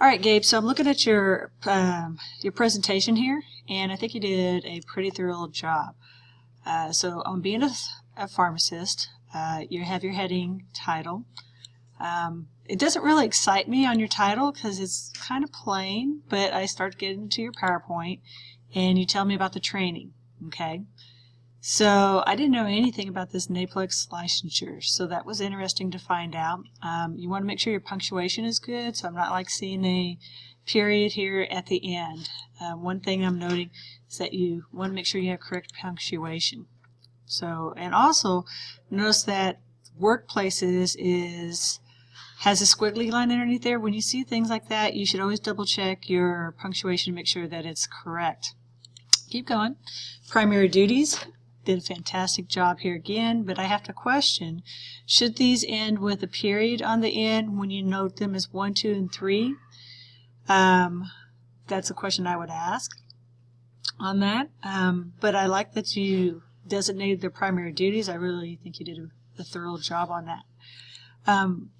All right, Gabe, so I'm looking at your presentation here, and I think you did a pretty thorough job. So on being a pharmacist, you have your heading title. It doesn't really excite me on your title because it's kind of plain, but I start getting into your PowerPoint, and you tell me about the training, okay? So I didn't know anything about this NAPLEX licensure, so that was interesting to find out. You want to make sure your punctuation is good, so I'm not like seeing a period here at the end. One thing I'm noting is that you want to make sure you have correct punctuation. So, and also notice that workplaces has a squiggly line underneath there. When you see things like that, you should always double check your punctuation to make sure that it's correct. Keep going. Primary duties. Did a fantastic job here again, but I have to question, should these end with a period on the end when you note them as 1, 2, and 3? That's a question I would ask on that. But I like that you designated their primary duties. I really think you did a thorough job on that.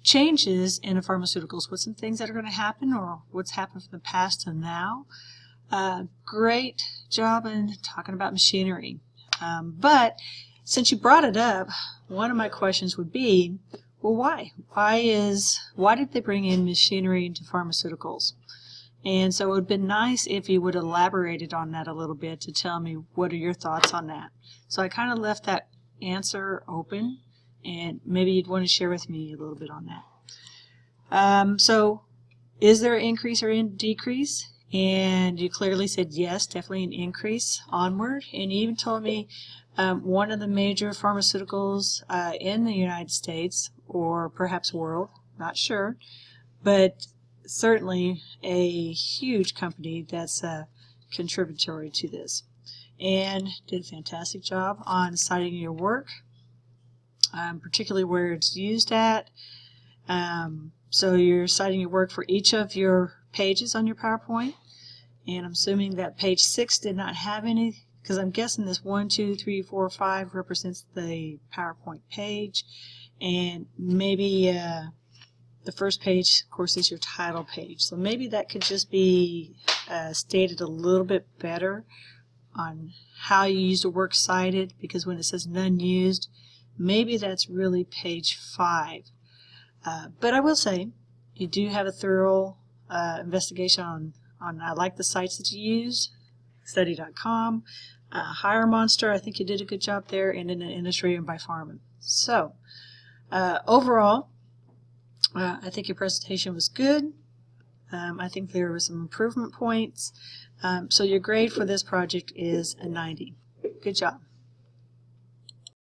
Changes in the pharmaceuticals. What's some things that are going to happen, or what's happened from the past to now? Great job in talking about machinery. But since you brought it up, one of my questions would be, well, why? Why did they bring in machinery into pharmaceuticals? And so it would have been nice if you would have elaborated on that a little bit to tell me what are your thoughts on that. So I kind of left that answer open, and maybe you'd want to share with me a little bit on that. So is there an increase or a decrease? And you clearly said yes, definitely an increase onward. And you even told me one of the major pharmaceuticals in the United States, or perhaps world, not sure, but certainly a huge company that's contributory to this. And did a fantastic job on citing your work, particularly where it's used at. So you're citing your work for each of your pages on your PowerPoint, and I'm assuming that page 6 did not have any, because I'm guessing this 1, 2, 3, 4, 5 represents the PowerPoint page, and maybe the first page, of course, is your title page. So maybe that could just be stated a little bit better on how you use the works cited, because when it says none used, maybe that's really page 5. But I will say, you do have a thorough investigation on I like the sites that you used, study.com, HireMonster, I think you did a good job there, and in the industry and by Pharma. So, overall, I think your presentation was good. I think there were some improvement points. So your grade for this project is a 90. Good job.